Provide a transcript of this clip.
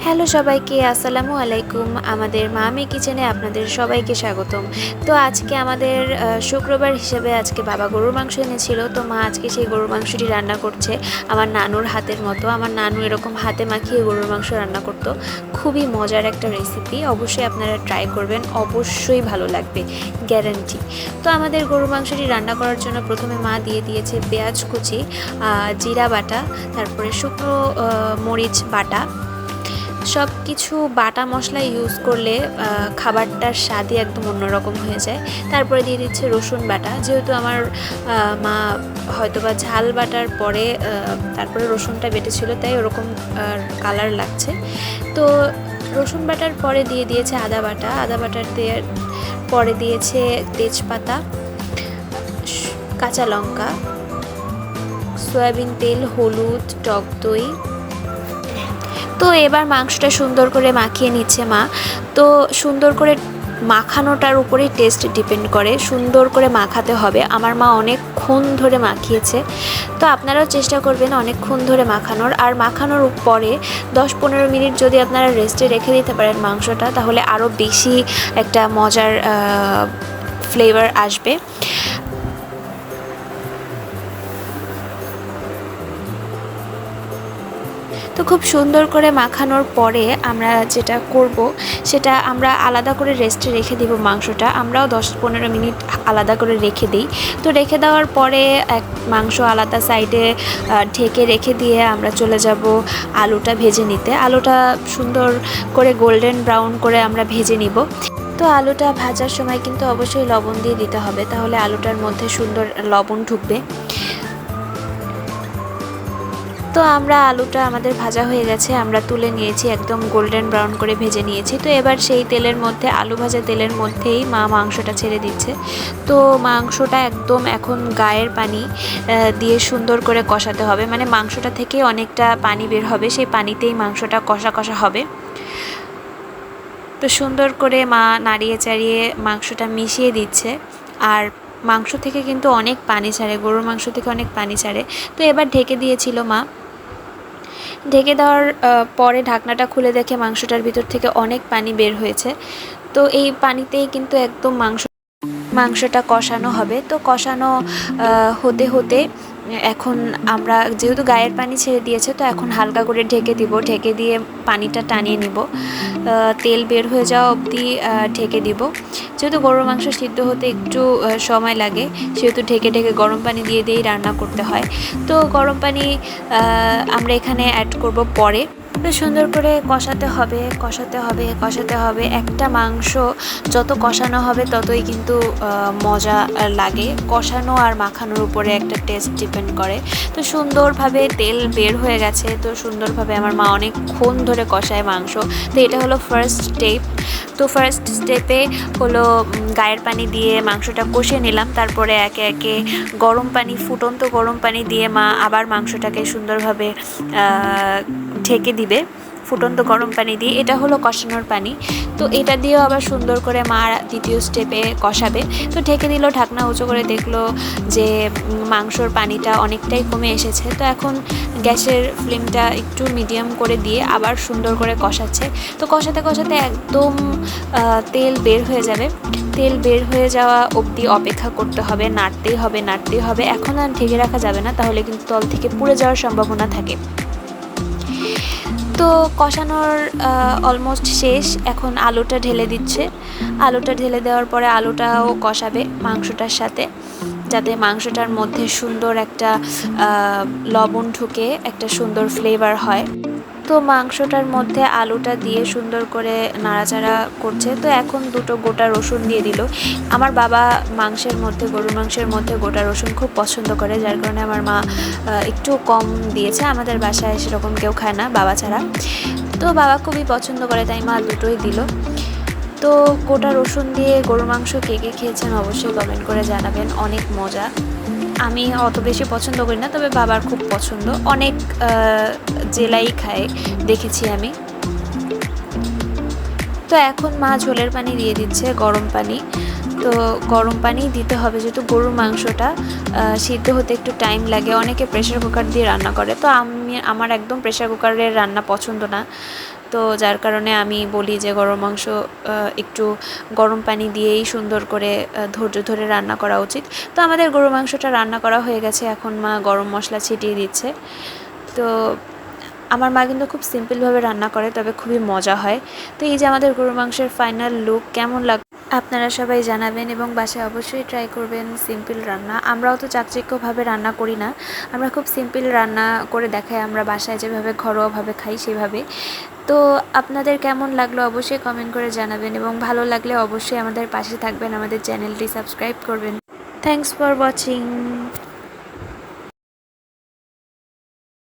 Hello সবাইকে, আসসালামু আলাইকুম। আমাদের মামি কিচেনে আপনাদের সবাইকে স্বাগতম। তো আজকে আমাদের শুক্রবার হিসেবে আজকে বাবা গরুর মাংস এনেছিল। তো মা আজকে সেই গরুর মাংসটি রান্না করছে আমার নানুর হাতের মতো। আমার নানু এরকম হাতে মাখিয়ে গরুর মাংস রান্না করতো। খুবই মজার একটা রেসিপি, অবশ্যই আপনারা ট্রাই করবেন, অবশ্যই ভালো লাগবে, গ্যারান্টি। তো আমাদের গরুর মাংসটি রান্না করার জন্য প্রথমে মা দিয়ে দিয়েছে পেঁয়াজ কুচি, জিরা বাটা, তারপরে শুকনো মরিচ বাটা। সব কিছু বাটা মশলা ইউজ করলে খাবারটার স্বাদই একদম অন্যরকম হয়ে যায়। তারপরে দিয়ে দিচ্ছে রসুন বাটা, যেহেতু আমার মা হয়তোবা ঝাল বাটার পরে তারপরে রসুনটা বেটেছিল, তাই ওরকম কালার লাগছে। তো রসুন বাটার পরে দিয়ে দিয়েছে আদা বাটা, আদা বাটার পরে দিয়েছে তেজপাতা, কাঁচা লঙ্কা, সয়াবিন তেল, হলুদ, টক দই। তো এবার মাংসটা সুন্দর করে মাখিয়ে নিচ্ছে মা। তো সুন্দর করে মাখানোটার উপরেই টেস্ট ডিপেন্ড করে, সুন্দর করে মাখাতে হবে। আমার মা অনেকক্ষণ ধরে মাখিয়েছে, তো আপনারাও চেষ্টা করবেন অনেকক্ষণ ধরে মাখানোর। আর মাখানোর পরে 10-15 মিনিট যদি আপনারা রেস্টে রেখে দিতে পারেন মাংসটা, তাহলে আরও বেশি একটা মজার ফ্লেভার আসবে। তো খুব সুন্দর করে মাখানোর পরে আমরা যেটা করব সেটা আমরা আলাদা করে রেস্টে রেখে দিব মাংসটা। আমরাও 10-15 মিনিট আলাদা করে রেখে দিই। তো রেখে দেওয়ার পরে মাংস আলাদা সাইডে ঢেকে রেখে দিয়ে আমরা চলে যাব আলুটা ভেজে নিতে। আলুটা সুন্দর করে গোল্ডেন ব্রাউন করে আমরা ভেজে নিব। তো আলুটা ভাজার সময় কিন্তু অবশ্যই লবণ দিয়ে দিতে হবে, তাহলে আলুটার মধ্যে সুন্দর লবণ ঢুকবে। তো আমরা আলুটা আমাদের ভাজা হয়ে গেছে, আমরা তুলে নিয়েছি, একদম গোল্ডেন ব্রাউন করে ভেজে নিয়েছি। তো এবার সেই তেলের মধ্যে, আলু ভাজা তেলের মধ্যেই মা মাংসটা ছেড়ে দিচ্ছে। তো মাংসটা একদম এখন গায়ের পানি দিয়ে সুন্দর করে কষাতে হবে, মানে মাংসটা থেকে অনেকটা পানি বের হবে, সেই পানিতেই মাংসটা কষা কষা হবে। তো সুন্দর করে মা নাড়িয়ে চাড়িয়ে মাংসটা মিশিয়ে দিচ্ছে। আর মাংস থেকে কিন্তু অনেক পানি ছাড়ে, গরুর মাংস থেকে অনেক পানি ছাড়ে। তো এবার ঢেকে দিয়েছিল মা। ঢেকে দেওয়ার পরে ঢাকনাটা খুলে দেখে মাংসটার ভিতর থেকে অনেক পানি বের হয়েছে। তো এই পানিতেই কিন্তু একদম মাংসটা কষানো হবে। তো কষানো হতে হতে এখন আমরা যেহেতু গায়ের পানি ছেড়ে দিয়েছে, তো এখন হালকা করে ঢেকে দিব, ঢেকে দিয়ে পানিটা টানিয়ে নিব, তেল বের হয়ে যাওয়া অবধি ঢেকে দিব। যেহেতু গরুর মাংস সিদ্ধ হতে একটু সময় লাগে, সেহেতু ঢেকে ঢেকে গরম পানি দিয়ে দিয়েই রান্না করতে হয়। তো গরম পানি আমরা এখানে অ্যাড করব পরে। তো সুন্দর করে কষাতে হবে, কষাতে হবে, কষাতে হবে। একটা মাংস যত কষানো হবে ততই কিন্তু মজা লাগে। কষানো আর মাখানোর উপরে একটা টেস্ট ডিপেন্ড করে। তো সুন্দরভাবে তেল বের হয়ে গেছে। তো সুন্দরভাবে আমার মা অনেকক্ষণ ধরে কষায় মাংস। তো এটা হলো ফার্স্ট স্টেপ। তো ফার্স্ট স্টেপে হলো গায়ের পানি দিয়ে মাংসটা কষে নিলাম। তারপরে একে একে গরম পানি, ফুটন্ত গরম পানি দিয়ে মা আবার মাংসটাকে সুন্দরভাবে ঢেকে দিবে ফুটন্ত গরম পানি দিয়ে। এটা হলো কষানোর পানি। তো এটা দিয়েও আবার সুন্দর করে মা দ্বিতীয় স্টেপে কষাবে। তো ঢেকে দিল, ঢাকনা উঁচু করে দেখলো যে মাংসর পানিটা অনেকটাই কমে এসেছে। তো এখন গ্যাসের ফ্লেমটা একটু মিডিয়াম করে দিয়ে আবার সুন্দর করে কষাচ্ছে। তো কষাতে কষাতে একদম তেল বের হয়ে যাবে। তেল বের হয়ে যাওয়া অবধি অপেক্ষা করতে হবে, নাড়তেই হবে, নাড়তেই হবে। এখন আর ঢেকে রাখা যাবে না, তাহলে কিন্তু তল থেকে পুড়ে যাওয়ার সম্ভাবনা থাকে। তো কষানোর অলমোস্ট শেষ। এখন আলুটা ঢেলে দিচ্ছে। আলুটা ঢেলে দেওয়ার পরে আলুটাও কষাবে মাংসটার সাথে, যাতে মাংসটার মধ্যে সুন্দর একটা লবণ ঢুকে একটা সুন্দর ফ্লেভার হয়। তো মাংসটার মধ্যে আলুটা দিয়ে সুন্দর করে নাড়াচাড়া করছে। তো এখন দুটো গোটা রসুন দিয়ে দিল। আমার বাবা মাংসের মধ্যে, গরুর মাংসের মধ্যে গোটা রসুন খুব পছন্দ করে, যার কারণে আমার মা একটু কম দিয়েছে। আমাদের বাসায় সেরকম কেউ খায় না বাবা ছাড়া। তো বাবা খুবই পছন্দ করে, তাই মা দুটোই দিল। তো গোটা রসুন দিয়ে গরুর মাংস কে কে খেয়েছেন অবশ্যই কমেন্ট করে জানাবেন, অনেক মজা। আমি অত বেশি পছন্দ করি না, তবে বাবার খুব পছন্দ। অনেক জেলাই খায় দেখেছি আমি। তো এখন মা ঝোলের পানি দিয়ে দিচ্ছে, গরম পানি। তো গরম পানি দিতে হবে, যেহেতু গরুর মাংসটা সিদ্ধ হতে একটু টাইম লাগে। অনেকে প্রেশার কুকার দিয়ে রান্না করে, তো আমি আমার একদম প্রেশার কুকারের রান্না পছন্দ না, তো যার কারণে আমি বলি যে গরুর মাংস একটু গরম পানি দিয়েই সুন্দর করে ধৈর্য ধরে রান্না করা উচিত। তো আমাদের গরুর মাংসটা রান্না করা হয়ে গেছে, এখন মা গরম মশলা ছিটিয়ে দিচ্ছে। তো আমার মা কিন্তু খুব সিম্পলভাবে রান্না করে, তবে খুবই মজা হয়। তো এই যে আমাদের গরুর মাংসের ফাইনাল লুক কেমন আপনারা সবাই জানাবেন এবং বাসায় অবশ্যই ট্রাই করবেন সিম্পল রান্না। আমরাও তো চাকচিক্যভাবে রান্না করি না, আমরা খুব সিম্পল রান্না করে দেখাই, আমরা বাসায় যেভাবে ঘরোয়াভাবে খাই সেভাবে। তো আপনাদের কেমন লাগলো অবশ্যই কমেন্ট করে জানাবেন এবং ভালো লাগলে অবশ্যই আমাদের পাশে থাকবেন, আমাদের চ্যানেলটি সাবস্ক্রাইব করবেন। Thanks for watching.